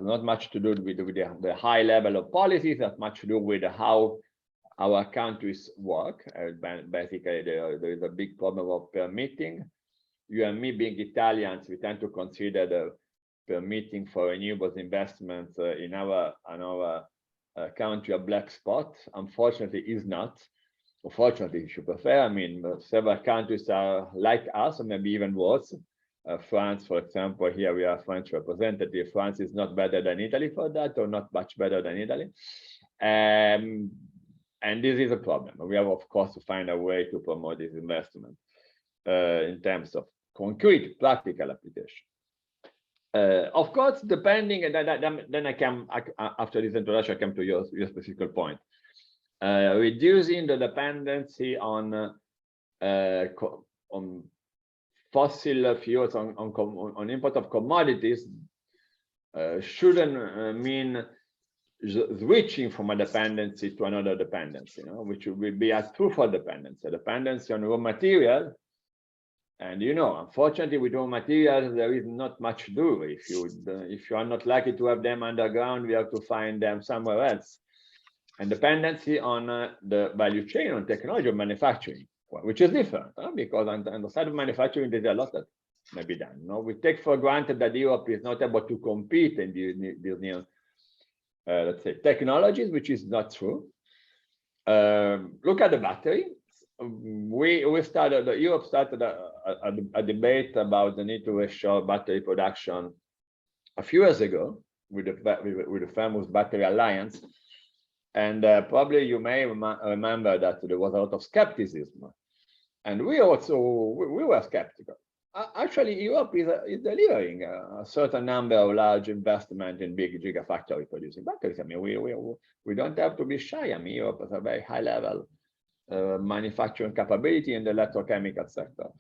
not much to do with the high level of policies. It has much to do with how our countries work. Basically, there is a big problem of permitting. You and me being Italians, we tend to consider the permitting for renewables investments in our country a black spot. Unfortunately, is not. Unfortunately, if you prefer, I mean, several countries are like us, or maybe even worse. France, for example, here we are French representative. France is not better than Italy for that, or not much better than Italy. And this is a problem. We have, of course, to find a way to promote this investment in terms of concrete, practical application. Of course, depending, and then I come, after this introduction, I come to your specific point. Reducing the dependency on fossil fuels, on import of commodities, shouldn't mean switching from a dependency to another dependency, which will be a twofold dependency: a dependency on raw material. And unfortunately, with raw materials, there is not much to do. If you are not lucky to have them underground, we have to find them somewhere else. And dependency on the value chain, on technology of manufacturing, which is different, because on the side of manufacturing, there's a lot that may be done. We take for granted that Europe is not able to compete in these new, let's say, technologies, which is not true. Look at the battery. Europe started a debate about the need to restore battery production a few years ago with the famous Battery Alliance. And probably you may remember that there was a lot of skepticism, and we were skeptical. Actually, Europe is delivering a certain number of large investment in big gigafactory producing batteries. I mean, we don't have to be shy. I mean, Europe has a very high level manufacturing capability in the electrochemical sector.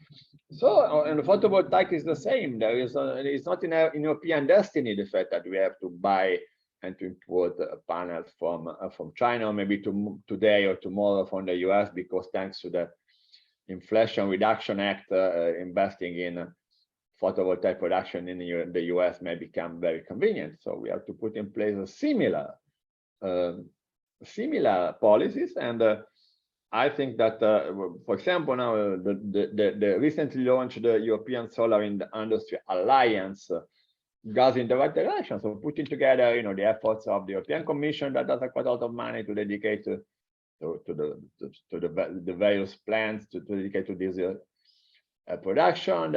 So, and the photovoltaic is the same. It's not in European destiny, the fact that we have to buy and to import panels from China, or maybe today or tomorrow from the US, because thanks to the Inflation Reduction Act, investing in photovoltaic production in the US may become very convenient. So we have to put in place a similar policies. And I think that, for example, now the recently launched the European Solar Industry Alliance goes in the right direction. So putting together, the efforts of the European Commission that has quite a lot of money to dedicate to the various plans to dedicate to this production.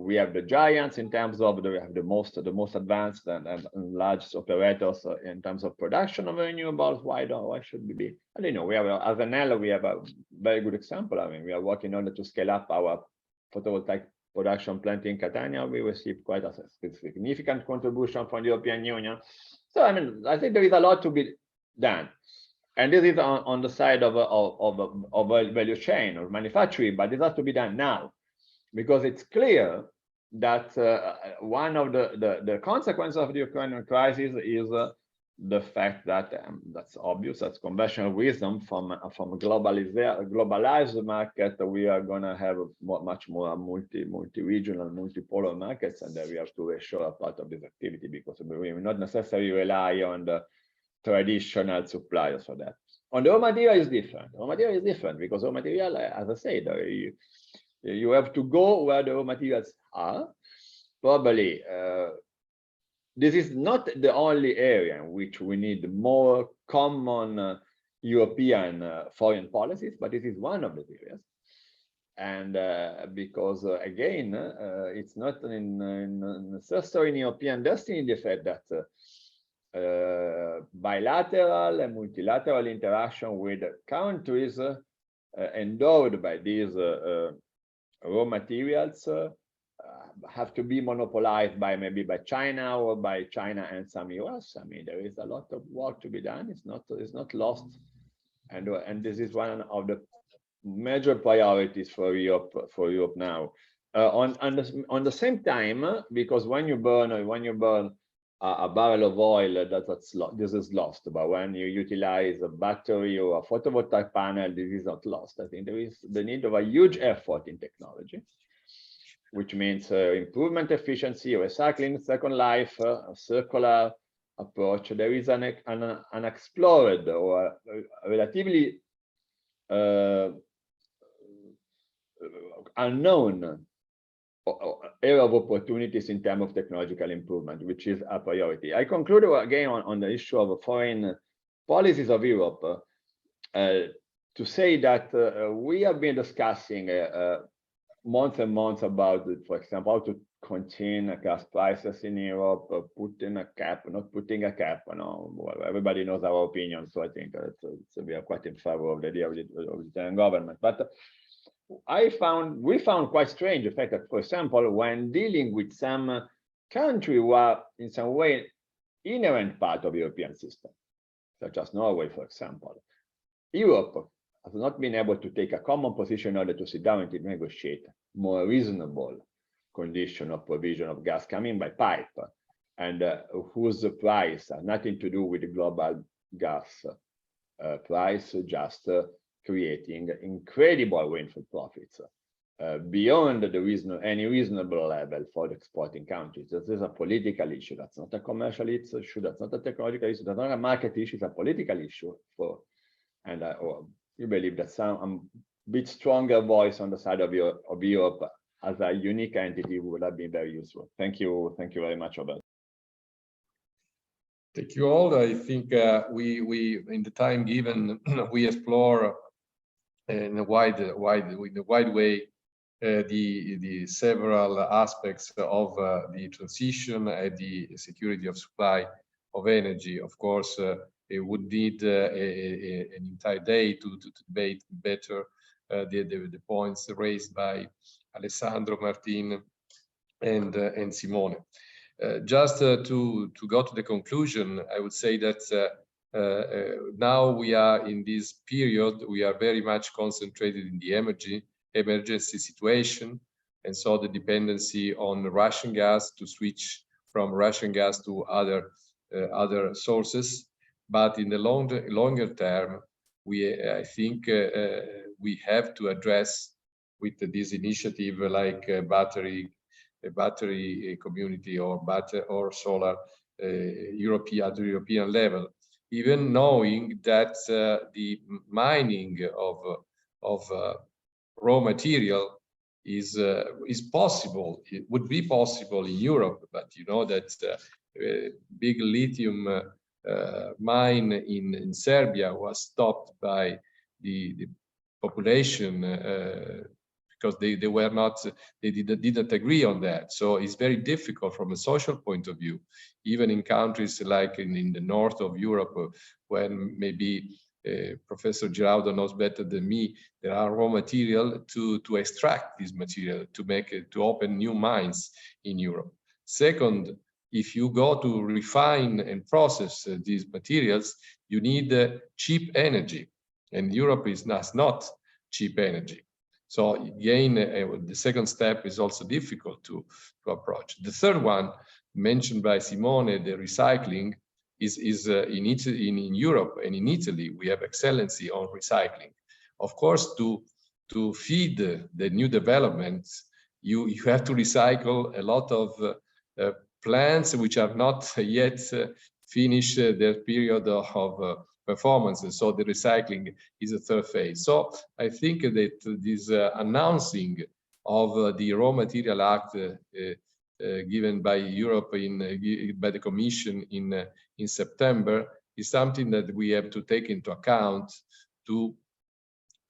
We have the giants in terms of we have the most advanced and large operators in terms of production of renewables. Why should we be? I don't know. We have as Enel, we have a very good example. I mean, we are working in order to scale up our photovoltaic production plant in Catania. We received quite a significant contribution from the European Union. So I mean, I think there is a lot to be done, and this is on the side of value chain or manufacturing, but this has to be done now, because it's clear that one of the consequences of the Ukrainian crisis is the fact that that's obvious, that's conventional wisdom from a globalized market. We are going to have much more multi-regional, multipolar markets, and then we have to assure a part of this activity, because we will not necessarily rely on the traditional suppliers for that. On the raw material is different. Raw material is different because raw material, as I said, you have to go where the raw materials are. Probably this is not the only area in which we need more common European foreign policies, but this is one of the areas. And because again, it's not necessarily in European destiny the fact that bilateral and multilateral interaction with countries endowed by these raw materials have to be monopolized by China or by China and some US. I mean, there is a lot of work to be done. It's not lost, and this is one of the major priorities for Europe now. On the same time, because when you burn a barrel of oil this is lost, but when you utilize a battery or a photovoltaic panel, this is not lost. I think there is the need of a huge effort in technology, which means improvement efficiency, recycling, second life, a circular approach. There is an unexplored or a relatively unknown area of opportunities in terms of technological improvement, which is a priority. I conclude again on the issue of foreign policies of Europe to say that we have been discussing months and months about, for example, how to contain gas prices in Europe, putting a cap, not putting a cap. Well, everybody knows our opinion, so I think we are quite in favor of the idea of the Italian government. But we found quite strange the fact that, for example, when dealing with some country who are in some way inherent part of the European system, such as Norway, for example, Europe has not been able to take a common position in order to sit down and to negotiate more reasonable condition of provision of gas coming by pipe, and whose price has nothing to do with the global gas price, just creating incredible windfall profits beyond any reasonable level for the exporting countries. This is a political issue. That's not a commercial issue. That's not a technological issue. That's not a market issue. It's a political issue. And we believe that some bit stronger voice on the side of Europe as a unique entity would have been very useful. Thank you. Thank you very much, Robert. Thank you all. I think we in the time given we explore in a wide way the several aspects of the transition and the security of supply of energy. Of course, it would need an entire day to debate better the points raised by Alessandro, Martin, and Simone. Just to go to the conclusion, I would say that now we are in this period, we are very much concentrated in the emergency situation, and so the dependency on Russian gas to switch from Russian gas to other sources. But in the longer term, I think we have to address with this initiative like battery community or solar at the European level, even knowing that the mining of raw material is possible. It would be possible in Europe, but you know that big lithium mine in Serbia was stopped by the population because they didn't agree on that. So it's very difficult from a social point of view, even in countries like in the north of Europe, when maybe Professor Giraudo knows better than me, there are raw material to extract this material, to open new mines in Europe. Second, if you go to refine and process these materials, you need cheap energy, and Europe is not cheap energy. So again, the second step is also difficult to approach. The third one, mentioned by Simone, the recycling, is in Europe and in Italy, we have excellency on recycling. Of course, to feed the new developments, you have to recycle a lot of plants which are not yet finished their period of performance, and so the recycling is a third phase. So I think that this announcing of the Raw Material Act given by Europe by the Commission in September is something that we have to take into account to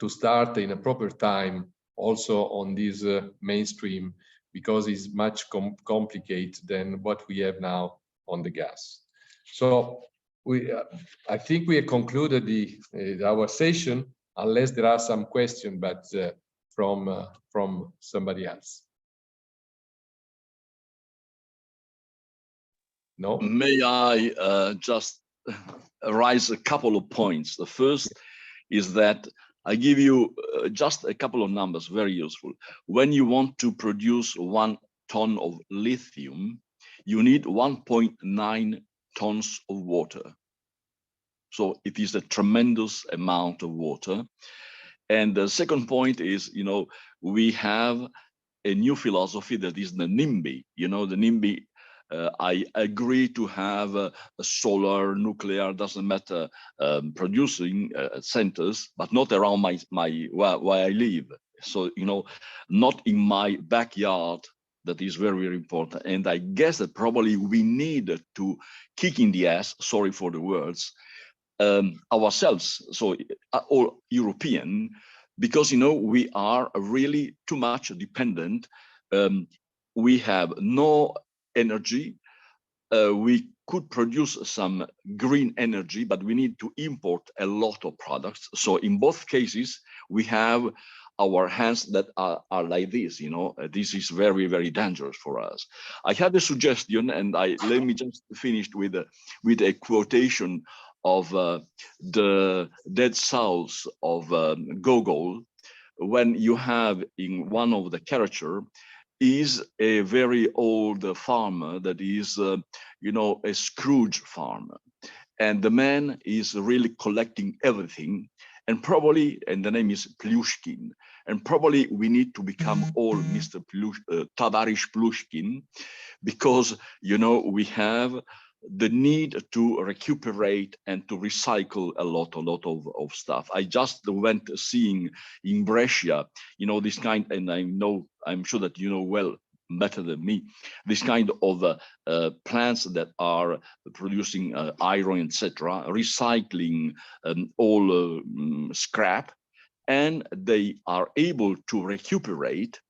start in a proper time also on this mainstream, because it's much complicated than what we have now on the gas. So I think we have concluded our session, unless there are some questions, but from somebody else. No? May I just raise a couple of points? The first is that I give you just a couple of numbers, very useful. When you want to produce 1 ton of lithium, you need 1.9 tons of water. So it is a tremendous amount of water. And the second point is, you know, we have a new philosophy that is the NIMBY. You know, the NIMBY, I agree to have a solar, nuclear, doesn't matter, producing centers, but not around where I live. So, you know, not in my backyard. That is very, very important. And I guess that probably we need to kick in the ass, sorry for the words, ourselves, so all European, because, you know, we are really too much dependent. We have no energy. We could produce some green energy, but we need to import a lot of products. So in both cases, we have our hands that are like this, you know. This is very, very dangerous for us. I have a suggestion, and let me just finish with a quotation of the Dead South of Gogol, when you have in one of the character is a very old farmer that is, you know, a Scrooge farmer. And the man is really collecting everything. And probably, and the name is Plushkin. And probably we need to become all Mr. Tavarish Plushkin, because, you know, we have the need to recuperate and to recycle a lot of stuff. I just went seeing in Brescia, you know, this kind, and I'm sure that you know well, better than me, this kind of plants that are producing iron, etc., recycling all scrap, and they are able to recuperate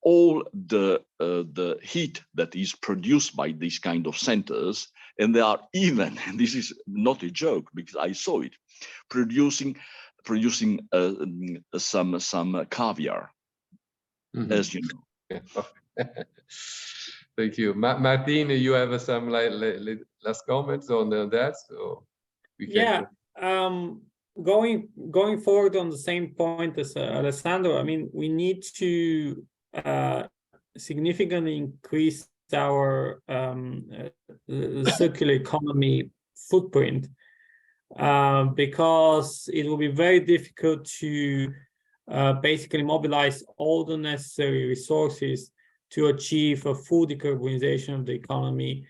all the heat that is produced by these kind of centers, and they are even, and this is not a joke because I saw it, producing some caviar, as you know. Thank you, Martin. You have some last comments on that? So we can... Yeah. Going forward on the same point as Alessandro, I mean, we need to significantly increase our circular economy footprint, because it will be very difficult to basically mobilize all the necessary resources to achieve a full decarbonization of the economy.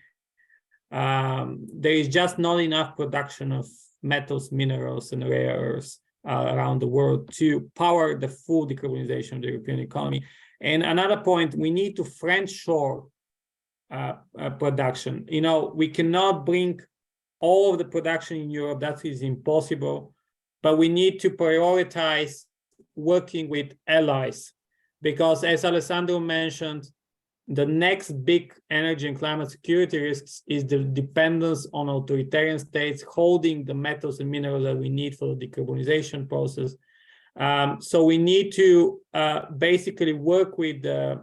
There is just not enough production of metals, minerals, and rare earths around the world to power the full decarbonization of the European economy. And another point, we need to friend-shore production. You know, we cannot bring all of the production in Europe. That is impossible. But we need to prioritize working with allies, because as Alessandro mentioned, the next big energy and climate security risks is the dependence on authoritarian states holding the metals and minerals that we need for the decarbonization process. So we need to basically work with the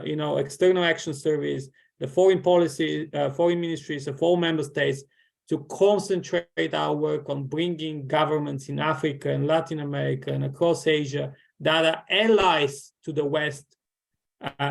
you know, External Action Service, the foreign policy, foreign ministries of all member states, to concentrate our work on bringing governments in Africa and Latin America and across Asia that are allies to the West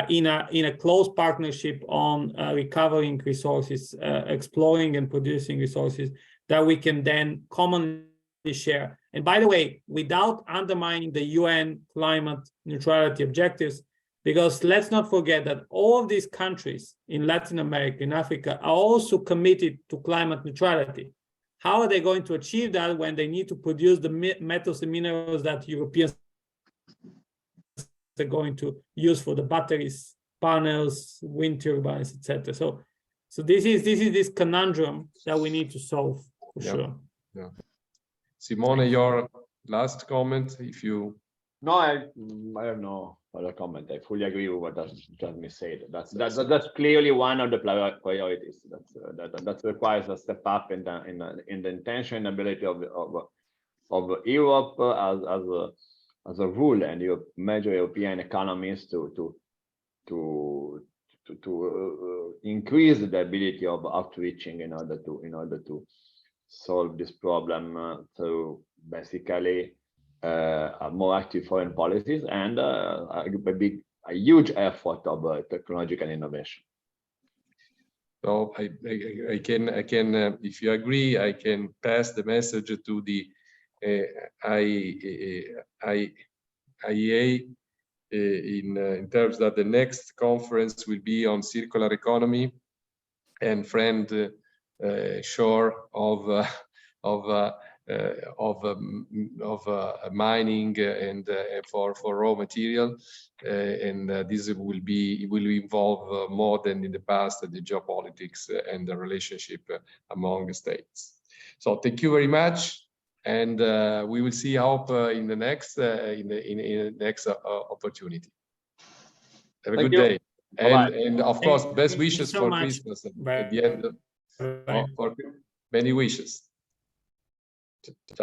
in a close partnership on recovering resources, exploring and producing resources that we can then commonly share. And by the way, without undermining the UN climate neutrality objectives, because let's not forget that all of these countries in Latin America and Africa are also committed to climate neutrality. How are they going to achieve that when they need to produce the metals and minerals that Europeans are going to use for the batteries, panels, wind turbines, etc.? So this is this conundrum that we need to solve for sure. Yeah. Simone, your last comment, if you... No, I have no other comment. I fully agree with what Giuseppe said. That's clearly one of the priorities. That requires a step up in the intention and ability of Europe as a rule and major European economies to increase the ability of outreaching in order to solve this problem through basically more active foreign policies and a huge effort of technological innovation. So I can if you agree, I can pass the message to the IEA in terms that the next conference will be on circular economy and friend shore of mining and for raw material, and this will involve more than in the past the geopolitics and the relationship among states. So thank you very much, and we will see hope in the next opportunity. Have a good day, and of course, best wishes for Christmas at the end. For many wishes. Ciao.